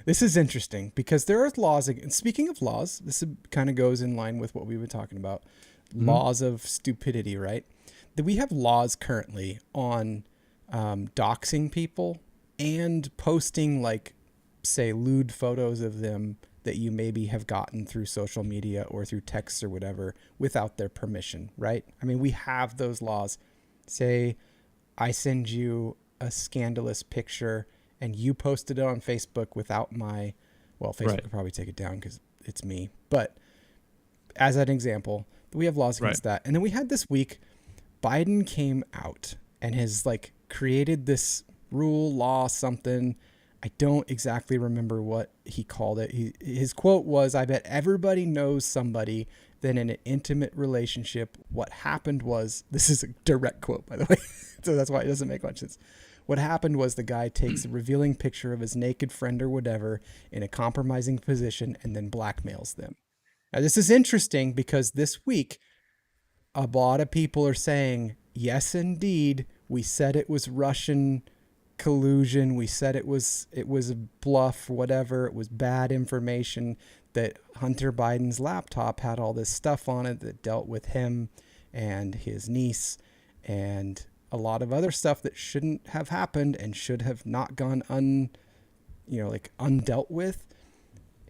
This is interesting because there are laws. And speaking of laws, this kind of goes in line with what we were talking about. Laws of stupidity, right? That we have laws currently on doxing people and posting, like, say, lewd photos of them that you maybe have gotten through social media or through texts or whatever without their permission, right? I mean, we have those laws. Say I send you a scandalous picture and you posted it on Facebook without my, well, Facebook could probably take it down because it's me. But as an example, we have laws against that. And then we had this week, Biden came out and has like created this rule, law, something. I don't exactly remember what he called it. His quote was, "I bet everybody knows somebody that in an intimate relationship, what happened was," this is a direct quote, by the way, so that's why it doesn't make much sense. "What happened was the guy takes a revealing picture of his naked friend or whatever in a compromising position and then blackmails them." Now, this is interesting because this week, a lot of people are saying, yes, indeed, we said it was Russian collusion. We said it was a bluff, whatever. It was bad information, that Hunter Biden's laptop had all this stuff on it that dealt with him and his niece and a lot of other stuff that shouldn't have happened and should have not gone undealt with.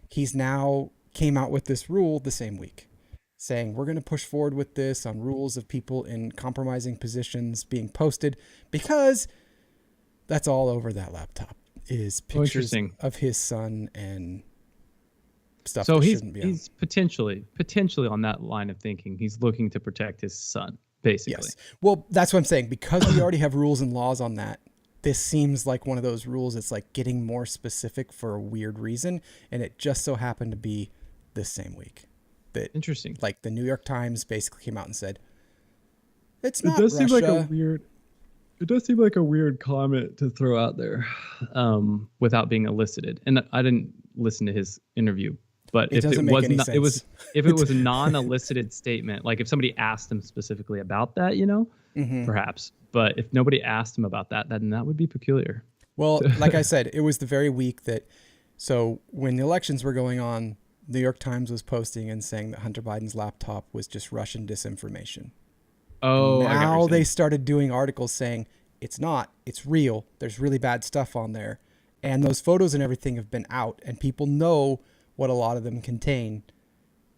He's now came out with this rule the same week saying we're going to push forward with this on rules of people in compromising positions being posted, because that's all over that laptop is pictures of his son and stuff. So that he's shouldn't be he's potentially on that line of thinking. He's looking to protect his son, basically. Yes. Well, that's what I'm saying. Because we already have rules and laws on that, this seems like one of those rules that's like getting more specific for a weird reason. And it just so happened to be this same week that, interesting. Like, the New York Times basically came out and said, it's not It does Russia. seem like a weird. It does seem like a weird comment to throw out there, without being elicited. And I didn't listen to his interview, but if it was a non-elicited statement, like if somebody asked him specifically about that, perhaps. But if nobody asked him about that, then that would be peculiar. Well, like I said, it was the very week that. So when the elections were going on, the New York Times was posting and saying that Hunter Biden's laptop was just Russian disinformation. Oh, now they started doing articles saying it's not, it's real. There's really bad stuff on there. And those photos and everything have been out and people know what a lot of them contain.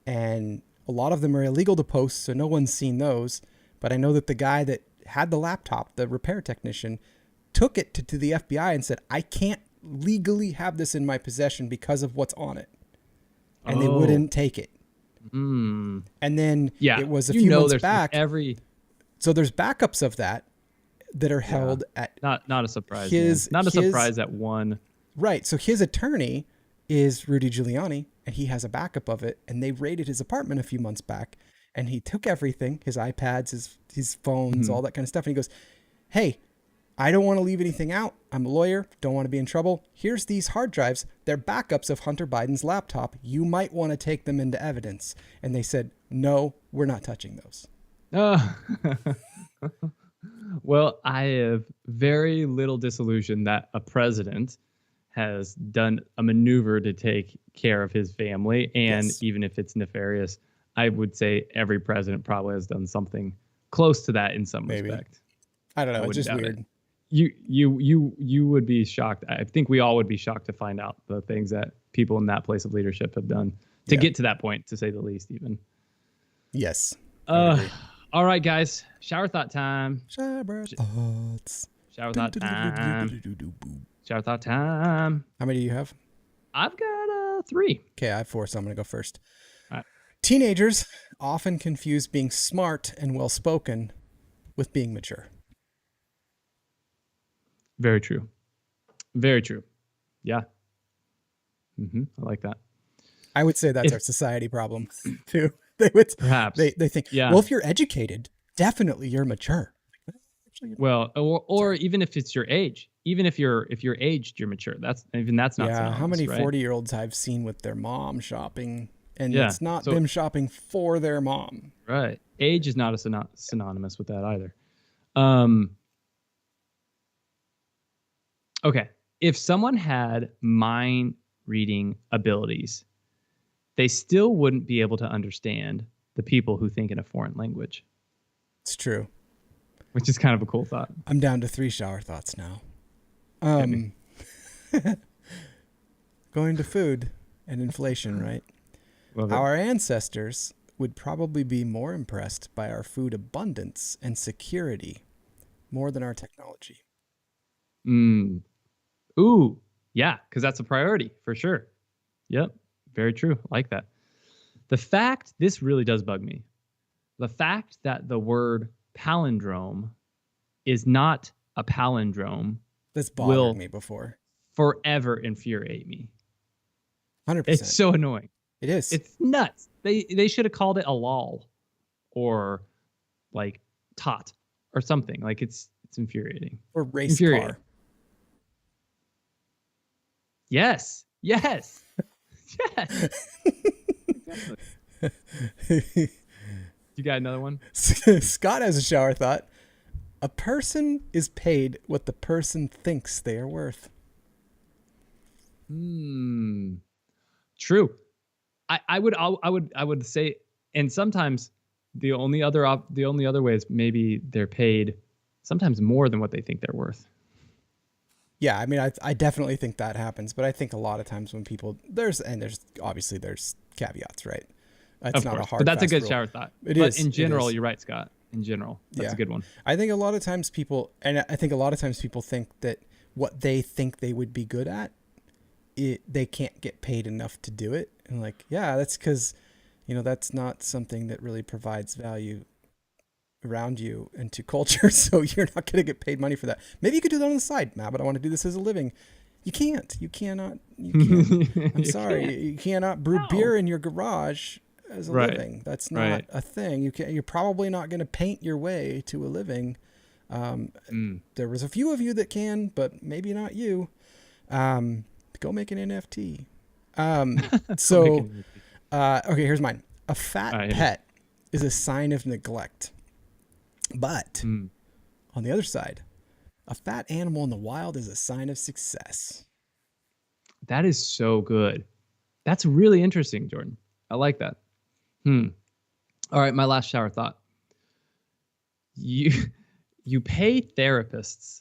And a lot of them are illegal to post, so no one's seen those. But I know that the guy that had the laptop, the repair technician, took it to the FBI and said, I can't legally have this in my possession because of what's on it. And they wouldn't take it. And then it was a few months back. So there's backups of that are held at not a surprise. Not a surprise at one. Right. So his attorney is Rudy Giuliani, and he has a backup of it. And they raided his apartment a few months back, and he took everything, his iPads, his phones, all that kind of stuff. And he goes, "Hey, I don't want to leave anything out. I'm a lawyer. Don't want to be in trouble. Here's these hard drives. They're backups of Hunter Biden's laptop. You might want to take them into evidence." And they said, "No, we're not touching those." Well, I have very little disillusion that a president has done a maneuver to take care of his family. And even if it's nefarious, I would say every president probably has done something close to that in some respect. I don't know. It's just weird. You would be shocked. I think we all would be shocked to find out the things that people in that place of leadership have done to get to that point, to say the least, even. Yes. All right, guys. Shower thought time. Shower thoughts. Shower thought time. Shower thought time. How many do you have? I've got 3. Okay, I have 4, so I'm going to go first. All right. Teenagers often confuse being smart and well-spoken with being mature. Very true. Very true. Yeah. I like that. I would say that's our society problem too. Perhaps they think, well, if you're educated, definitely you're mature. Well, or even if it's your age, even if you're aged, you're mature. That's not. Yeah. How many 40-year-olds I've seen with their mom shopping, and it's not them shopping for their mom. Right. Age is not synonymous with that either. Okay. If someone had mind reading abilities, they still wouldn't be able to understand the people who think in a foreign language. It's true. Which is kind of a cool thought. I'm down to 3 shower thoughts now. Going to food and inflation, right? Our ancestors would probably be more impressed by our food abundance and security more than our technology. Ooh, yeah, because that's a priority for sure. Yep, very true. Like that. The fact, this really does bug me. The fact that the word palindrome is not a palindrome. That's bothered me before. Forever infuriate me. 100%. It's so annoying. It is. It's nuts. They should have called it a lol or like tot or something. Like it's infuriating. Or race car. Yes. Yes. You got another one? Scott has a shower thought. A person is paid what the person thinks they are worth. True. I would say, and sometimes the only other way is maybe they're paid sometimes more than what they think they're worth. Yeah, I mean, I definitely think that happens, but I think a lot of times when people there's obviously caveats, right? It's of not course, a hard. But that's a good rule. shower thought. But in general, you're right, Scott. In general, that's a good one. I think a lot of times people think that what they think they would be good at, they can't get paid enough to do it. And like, yeah, that's because, that's not something that really provides value around you and to culture. So you're not going to get paid money for that. Maybe you could do that on the side. Nah, but I want to do this as a living. You can't. You cannot. I'm sorry. You cannot brew beer in your garage as a living. That's not a thing. You're probably not going to paint your way to a living. There was a few of you that can, but maybe not you. Go make an NFT. Okay, here's mine. A fat pet is a sign of neglect. But on the other side, a fat animal in the wild is a sign of success. That is so good. That's really interesting, Jordan. I like that. All right, my last shower thought. You pay therapists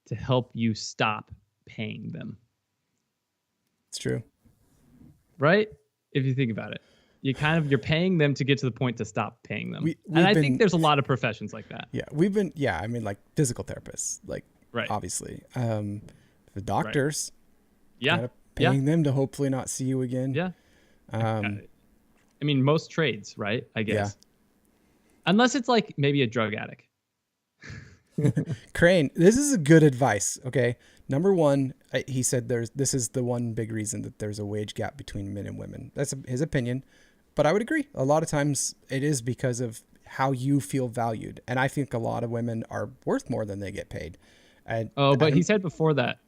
to help you stop paying them. It's true. Right? If you think about it. You're paying them to get to the point to stop paying them. I think there's a lot of professions like that. Yeah, I mean, like physical therapists, like obviously. The doctors, paying them to hopefully not see you again. Yeah. I mean, most trades, right? I guess. Yeah. Unless it's like maybe a drug addict. Crane, this is a good advice. Okay. Number one, he said this is the one big reason that there's a wage gap between men and women. That's his opinion. But I would agree. A lot of times it is because of how you feel valued. And I think a lot of women are worth more than they get paid. But he said before that,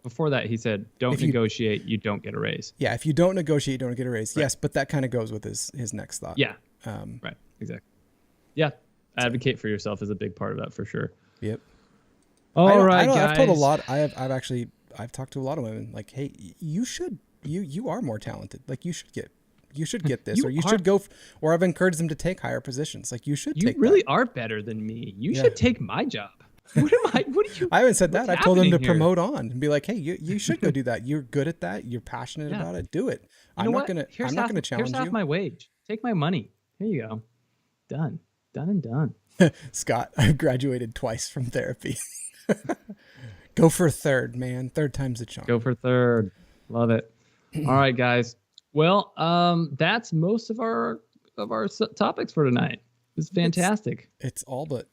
he said, don't negotiate, you don't get a raise. Yeah, if you don't negotiate, you don't get a raise. Right. Yes, but that kind of goes with his next thought. Yeah, right, exactly. Yeah, advocate for yourself is a big part of that for sure. Yep. All right, guys. I've told a lot. I've talked to a lot of women. Like, hey, you are more talented. Like, you should get this, or you should go. Or I've encouraged them to take higher positions. Like, you should. You really are better than me. You should take my job. What do you? I haven't said that. I've told them to promote on and be like, hey, you should go do that. You're good at that. You're passionate about it. Do it. I'm not gonna challenge you. Here's half my wage. Take my money. Here you go. Done and done. Scott, I've graduated twice from therapy. Go for third, man. Third time's the charm. Go for third. Love it. All right, guys. Well, that's most of our topics for tonight. It's fantastic. It's all but.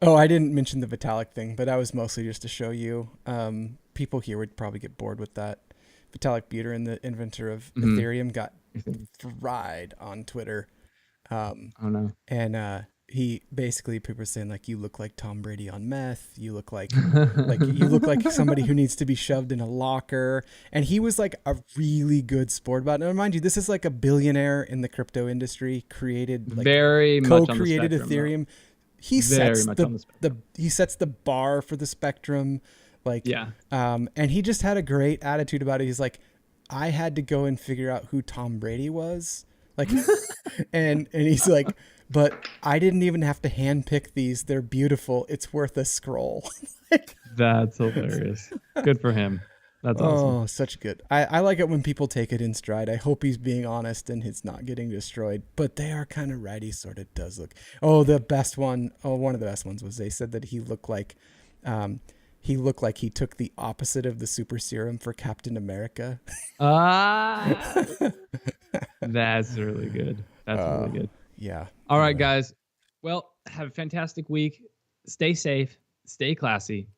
Oh, I didn't mention the Vitalik thing, but that was mostly just to show you. People here would probably get bored with that. Vitalik Buterin, the inventor of Ethereum, got fried on Twitter. Oh no! And he basically, people were saying like, you look like Tom Brady on meth. You look like you look like somebody who needs to be shoved in a locker. And he was like a really good sport about it. Now, mind you, this is like a billionaire in the crypto industry, co-created Ethereum. He sets the bar for the spectrum. Like, Yeah. And he just had a great attitude about it. He's like, I had to go and figure out who Tom Brady was. Like, and he's like, but I didn't even have to handpick these. They're beautiful. It's worth a scroll. Like, That's hilarious. Good for him. That's awesome. oh, such good. I like it when people take it in stride. I hope he's being honest and he's not getting destroyed. But they are kind of right. He sort of does look. Oh, the best one. Oh, one of the best ones was they said that he looked like he took the opposite of the super serum for Captain America. Ah, that's really good. That's really good. Yeah. All right, guys. Well, have a fantastic week. Stay safe. Stay classy.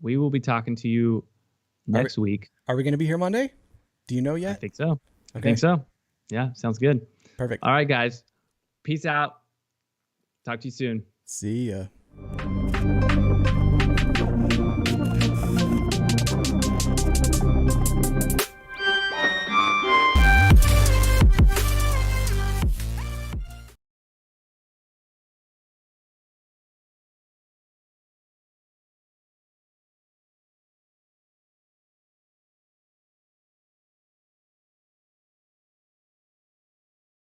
We will be talking to you next week. Are we going to be here Monday? Do you know I yet? think so. Okay. I think so. Yeah, sounds good. Perfect. All right, guys. Peace out. Talk to you soon. See ya.